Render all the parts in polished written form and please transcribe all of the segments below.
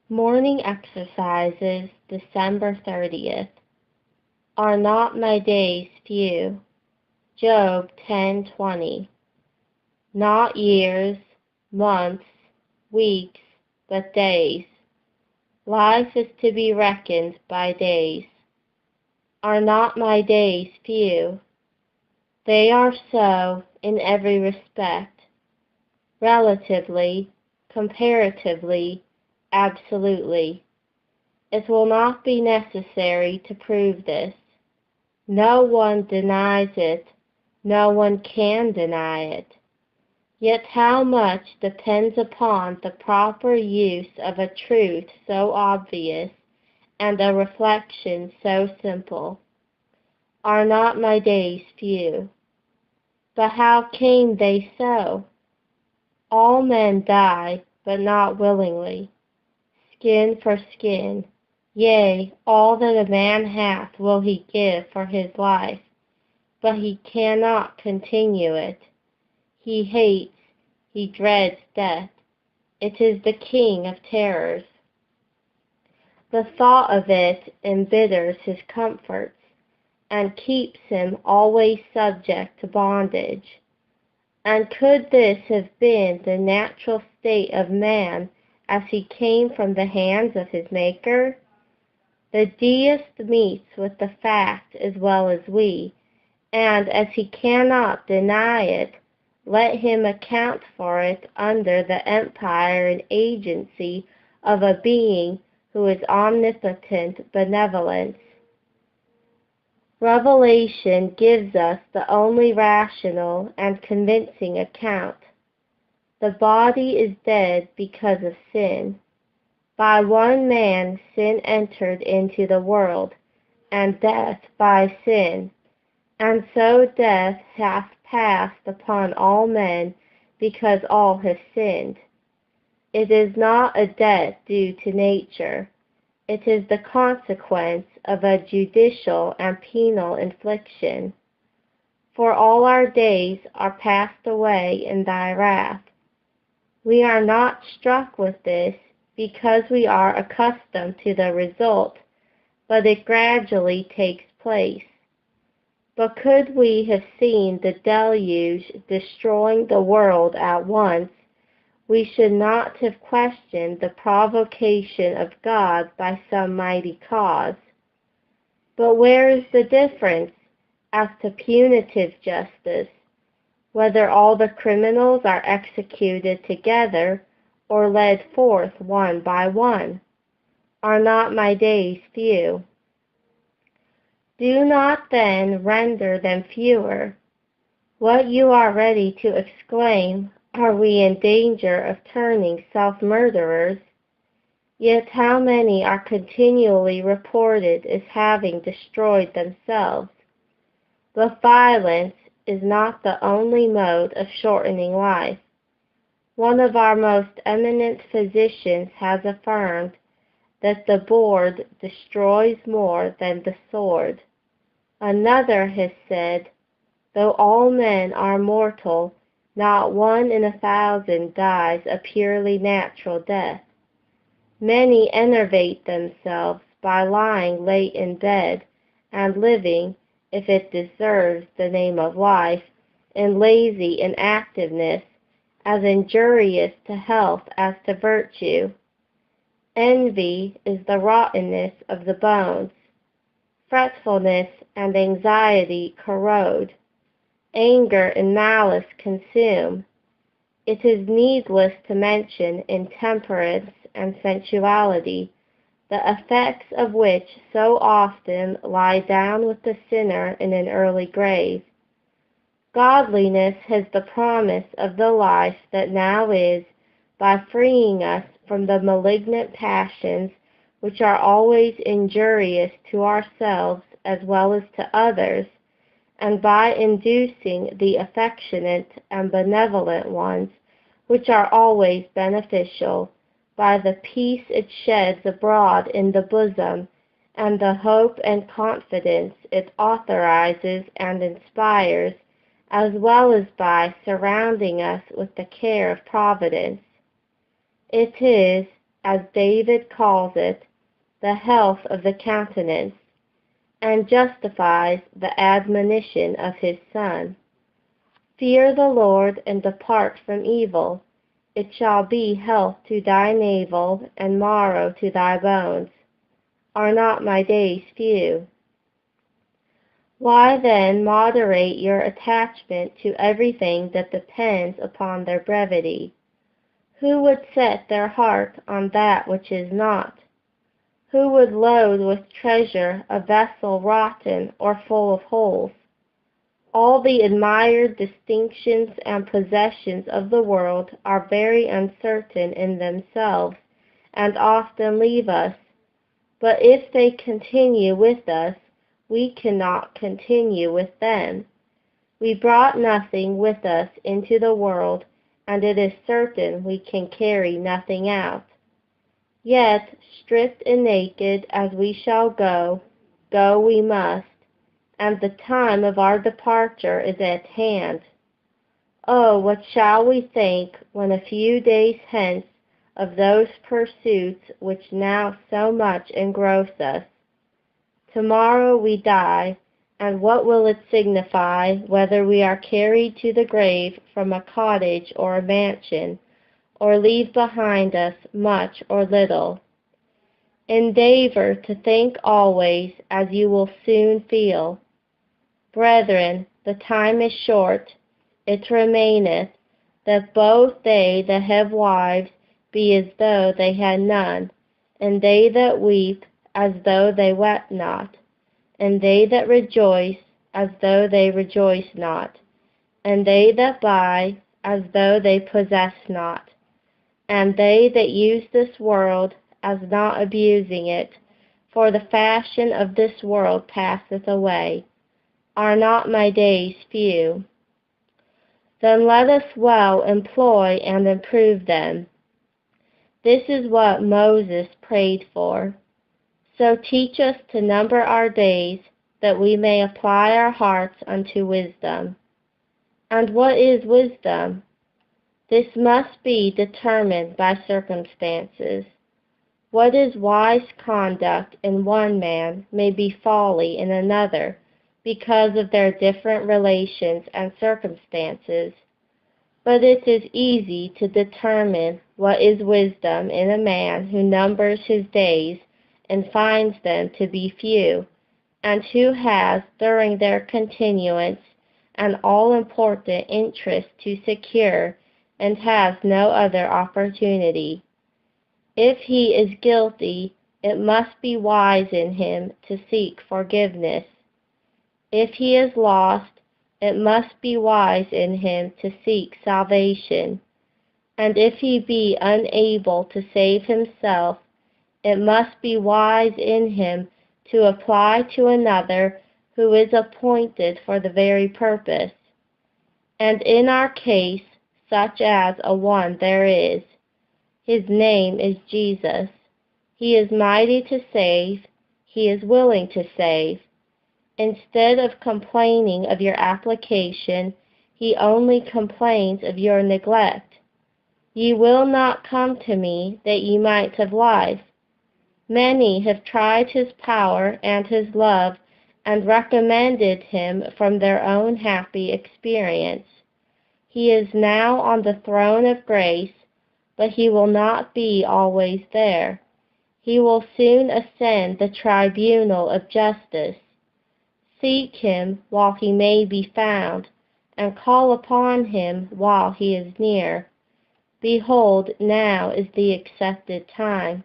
Morning Exercises, December 30th. Are not my days few? Job 10:20. Not years, months, weeks, but days. Life is to be reckoned by days. Are not my days few? They are so in every respect. Relatively, comparatively, absolutely. It will not be necessary to prove this. No one denies it, no one can deny it. Yet how much depends upon the proper use of a truth so obvious and a reflection so simple. Are not my days few? But how came they so? All men die, but not willingly. Skin for skin. Yea, all that a man hath will he give for his life, but he cannot continue it. He hates, he dreads death. It is the king of terrors. The thought of it embitters his comforts, and keeps him always subject to bondage. And could this have been the natural state of man as he came from the hands of his Maker? The deist meets with the fact as well as we, and as he cannot deny it, let him account for it under the empire and agency of a being who is omnipotent benevolence. Revelation gives us the only rational and convincing account. The body is dead because of sin. By one man sin entered into the world, and death by sin. And so death hath passed upon all men, because all have sinned. It is not a debt due to nature. It is the consequence of a judicial and penal infliction. For all our days are passed away in thy wrath. We are not struck with this, because we are accustomed to the result, but it gradually takes place. But could we have seen the deluge destroying the world at once, we should not have questioned the provocation of God by some mighty cause. But where is the difference as to punitive justice, whether all the criminals are executed together, or led forth one by one? Are not my days few? Do not then render them fewer. What you are ready to exclaim, are we in danger of turning self-murderers? Yet how many are continually reported as having destroyed themselves? But violence is not the only mode of shortening life. One of our most eminent physicians has affirmed that the board destroys more than the sword. Another has said, though all men are mortal, not 1 in 1,000 dies a purely natural death. Many enervate themselves by lying late in bed, and living, if it deserves the name of life, in lazy inactiveness, as injurious to health as to virtue. Envy is the rottenness of the bones. Fretfulness and anxiety corrode. Anger and malice consume. It is needless to mention intemperance and sensuality, the effects of which so often lie down with the sinner in an early grave. Godliness has the promise of the life that now is, by freeing us from the malignant passions which are always injurious to ourselves as well as to others, and by inducing the affectionate and benevolent ones, which are always beneficial, by the peace it sheds abroad in the bosom, and the hope and confidence it authorizes and inspires, as well as by surrounding us with the care of Providence. It is, as David calls it, the health of the countenance, and justifies the admonition of his Son. Fear the Lord and depart from evil. It shall be health to thy navel and marrow to thy bones. Are not my days few? Why then moderate your attachment to everything that depends upon their brevity? Who would set their heart on that which is not? Who would load with treasure a vessel rotten or full of holes? All the admired distinctions and possessions of the world are very uncertain in themselves, and often leave us. But if they continue with us, we cannot continue with them. We brought nothing with us into the world, and it is certain we can carry nothing out. Yet, stripped and naked as we shall go, go we must, and the time of our departure is at hand. Oh, what shall we think when a few days hence of those pursuits which now so much engross us? Tomorrow we die, and what will it signify whether we are carried to the grave from a cottage or a mansion, or leave behind us much or little? Endeavor to think always as you will soon feel. Brethren, the time is short, it remaineth, that both they that have wives be as though they had none, and they that weep as though they wept not, and they that rejoice as though they rejoice not, and they that buy as though they possess not, and they that use this world as not abusing it, for the fashion of this world passeth away. Are not my days few? Then let us well employ and improve them. This is what Moses prayed for. So teach us to number our days, that we may apply our hearts unto wisdom. And what is wisdom? This must be determined by circumstances. What is wise conduct in one man may be folly in another, because of their different relations and circumstances. But it is easy to determine what is wisdom in a man who numbers his days and finds them to be few, and who has, during their continuance, an all-important interest to secure, and has no other opportunity. If he is guilty, it must be wise in him to seek forgiveness. If he is lost, it must be wise in him to seek salvation. And if he be unable to save himself, it must be wise in him to apply to another who is appointed for the very purpose. And in our case, such as a one there is, his name is Jesus. He is mighty to save, he is willing to save. Instead of complaining of your application, he only complains of your neglect. Ye will not come to me, that ye might have life. Many have tried his power and his love, and recommended him from their own happy experience. He is now on the throne of grace, but he will not be always there. He will soon ascend the tribunal of justice. Seek him while he may be found, and call upon him while he is near. Behold, now is the accepted time.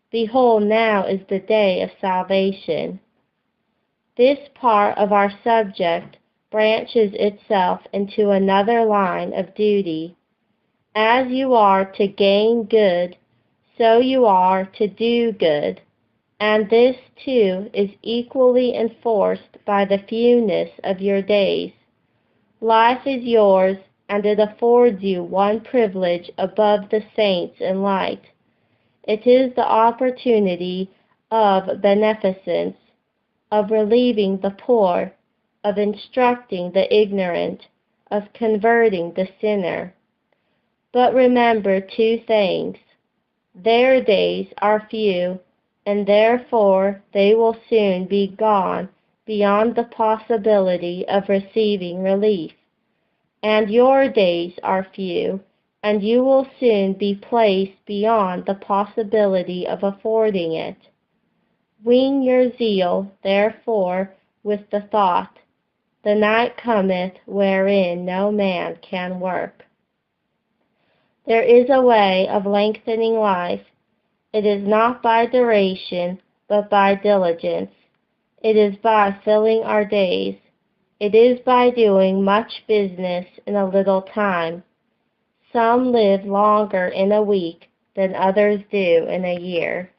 Behold, now is the day of salvation. This part of our subject branches itself into another line of duty. As you are to gain good, so you are to do good, and this too is equally enforced by the fewness of your days. Life is yours, and it affords you one privilege above the saints in light. It is the opportunity of beneficence, of relieving the poor, of instructing the ignorant, of converting the sinner. But remember two things. Their days are few, and therefore they will soon be gone beyond the possibility of receiving relief. And your days are few, and you will soon be placed beyond the possibility of affording it. Wing your zeal, therefore, with the thought, the night cometh wherein no man can work. There is a way of lengthening life. It is not by duration, but by diligence. It is by filling our days. It is by doing much business in a little time. Some live longer in a week than others do in a year.